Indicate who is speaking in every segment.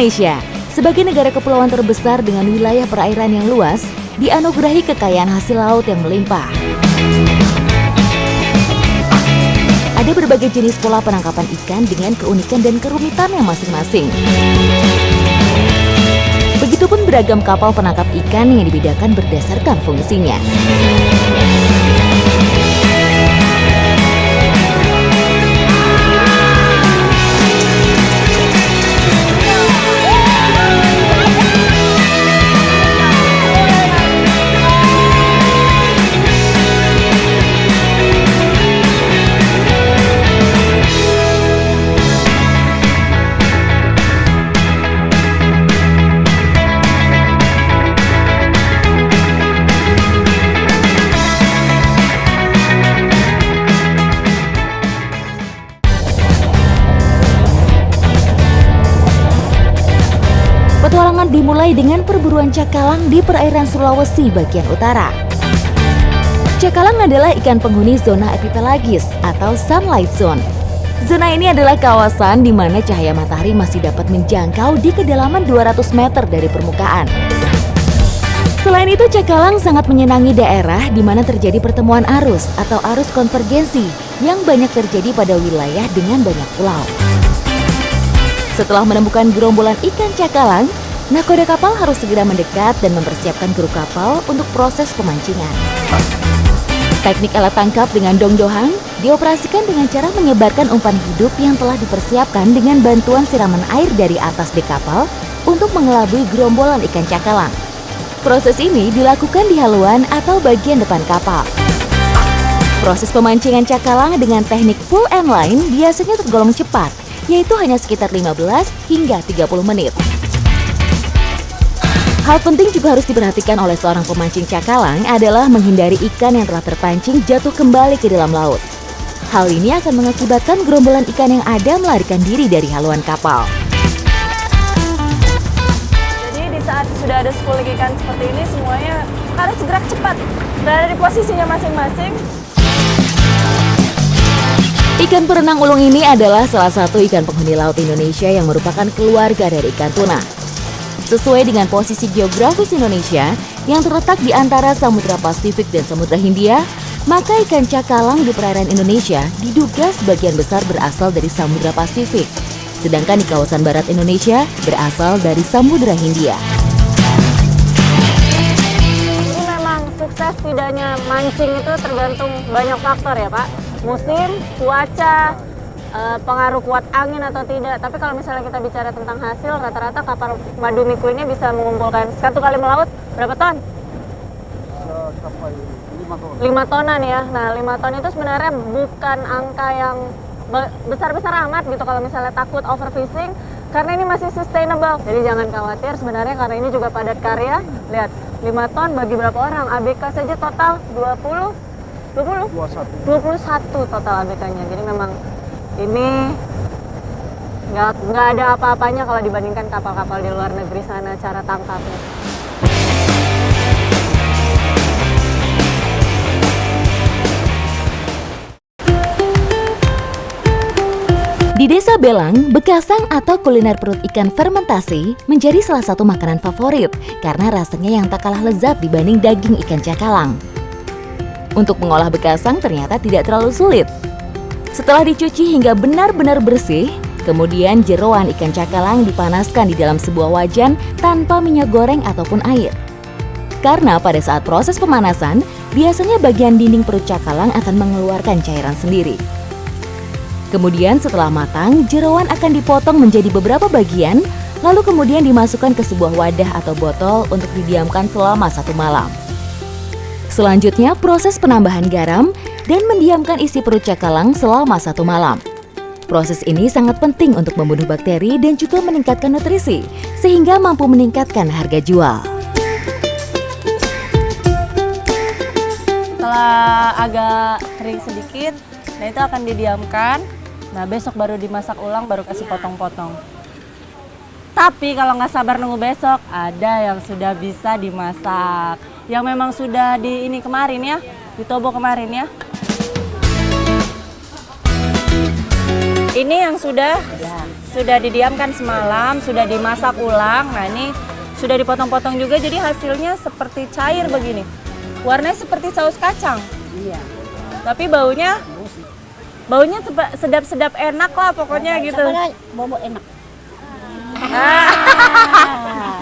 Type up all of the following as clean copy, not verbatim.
Speaker 1: Indonesia, sebagai negara kepulauan terbesar dengan wilayah perairan yang luas, dianugerahi kekayaan hasil laut yang melimpah. Ada berbagai jenis pola penangkapan ikan dengan keunikan dan kerumitannya masing-masing. Begitupun beragam kapal penangkap ikan yang dibedakan berdasarkan fungsinya. Petualangan dimulai dengan perburuan cakalang di perairan Sulawesi bagian utara. Cakalang adalah ikan penghuni zona epipelagis atau sunlight zone. Zona ini adalah kawasan di mana cahaya matahari masih dapat menjangkau di kedalaman 200 meter dari permukaan. Selain itu, cakalang sangat menyenangi daerah di mana terjadi pertemuan arus atau arus konvergensi yang banyak terjadi pada wilayah dengan banyak pulau. Setelah menemukan gerombolan ikan cakalang, nakoda kapal harus segera mendekat dan mempersiapkan kru kapal untuk proses pemancingan. Teknik alat tangkap dengan dongdohang dioperasikan dengan cara menyebarkan umpan hidup yang telah dipersiapkan dengan bantuan siraman air dari atas dek kapal untuk mengelabui gerombolan ikan cakalang. Proses ini dilakukan di haluan atau bagian depan kapal. Proses pemancingan cakalang dengan teknik pull and line biasanya tergolong cepat, yaitu hanya sekitar 15 hingga 30 menit. Hal penting juga harus diperhatikan oleh seorang pemancing cakalang adalah menghindari ikan yang telah terpancing jatuh kembali ke dalam laut. Hal ini akan mengakibatkan gerombolan ikan yang ada melarikan diri dari haluan kapal.
Speaker 2: Jadi di saat sudah ada sepulik ikan seperti ini, semuanya harus gerak cepat, berada di posisinya masing-masing.
Speaker 1: Ikan perenang ulung ini adalah salah satu ikan penghuni laut Indonesia yang merupakan keluarga dari ikan tuna. Sesuai dengan posisi geografis Indonesia yang terletak di antara Samudra Pasifik dan Samudra Hindia, maka ikan cakalang di perairan Indonesia diduga sebagian besar berasal dari Samudra Pasifik, sedangkan di kawasan barat Indonesia berasal dari Samudra Hindia.
Speaker 2: Ini memang sukses tidaknya mancing itu tergantung banyak faktor ya Pak. Musim, cuaca, pengaruh kuat angin atau tidak. Tapi kalau misalnya kita bicara tentang hasil, rata-rata kapal Madumiku ini bisa mengumpulkan satu kali melaut berapa ton?
Speaker 3: Sampai 5 ton.
Speaker 2: 5 tonan ya. Nah 5 ton itu sebenarnya bukan angka yang besar-besar amat gitu kalau misalnya takut overfishing, karena ini masih sustainable. Jadi jangan khawatir sebenarnya, karena ini juga padat karya. Lihat, 5 ton bagi berapa orang? ABK saja total 21 total ABK-nya. Jadi memang ini nggak ada apa-apanya kalau dibandingkan kapal-kapal di luar negeri sana cara tangkapnya.
Speaker 1: Di Desa Belang, bekasang atau kuliner perut ikan fermentasi menjadi salah satu makanan favorit karena rasanya yang tak kalah lezat dibanding daging ikan cakalang. Untuk mengolah bekasang ternyata tidak terlalu sulit. Setelah dicuci hingga benar-benar bersih, kemudian jeroan ikan cakalang dipanaskan di dalam sebuah wajan tanpa minyak goreng ataupun air. Karena pada saat proses pemanasan, biasanya bagian dinding perut cakalang akan mengeluarkan cairan sendiri. Kemudian setelah matang, jeroan akan dipotong menjadi beberapa bagian, lalu kemudian dimasukkan ke sebuah wadah atau botol untuk didiamkan selama 1 malam. Selanjutnya, proses penambahan garam dan mendiamkan isi perut cakalang selama 1 malam. Proses ini sangat penting untuk membunuh bakteri dan juga meningkatkan nutrisi, sehingga mampu meningkatkan harga jual.
Speaker 2: Setelah agak kering sedikit, nah itu akan didiamkan. Nah besok baru dimasak ulang, baru kasih potong-potong. Tapi kalau nggak sabar nunggu besok, ada yang sudah bisa dimasak. Yang memang sudah di ini kemarin ya, ditobo kemarin ya. Ini yang sudah
Speaker 4: sudah didiamkan semalam, sudah dimasak ulang. Nah ini sudah dipotong-potong juga, jadi hasilnya seperti cair begini. Warnanya seperti saus kacang.
Speaker 5: Iya.
Speaker 4: Tapi baunya sedap-sedap enak lah pokoknya gitu.
Speaker 5: Bobo enak.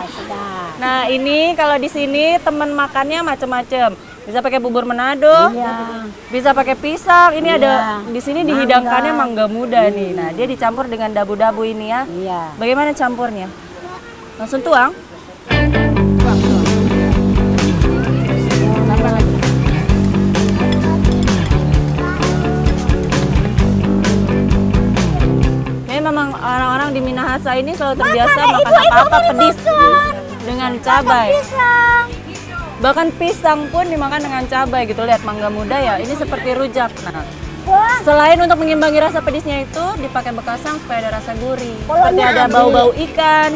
Speaker 5: Sedap.
Speaker 4: Nah ini kalau di sini teman makannya macam-macam. Bisa pakai bubur Manado,
Speaker 5: Iya.
Speaker 4: bisa pakai pisang. Ini
Speaker 5: Iya.
Speaker 4: ada di sini dihidangkannya mangga muda nih. Nah dia dicampur dengan dabu-dabu ini ya.
Speaker 5: Iya.
Speaker 4: Bagaimana campurnya? Langsung tuang.
Speaker 5: Tambah lagi.
Speaker 4: Ini memang orang-orang di Minahasa ini selalu terbiasa makan apa-apa pedis dengan cabai. Bahkan pisang pun dimakan dengan cabai gitu. Lihat mangga muda ya, ini seperti rujak. Nah, selain untuk mengimbangi rasa pedisnya itu dipakai bekasang supaya ada rasa gurih. Seperti ada bau-bau ikan.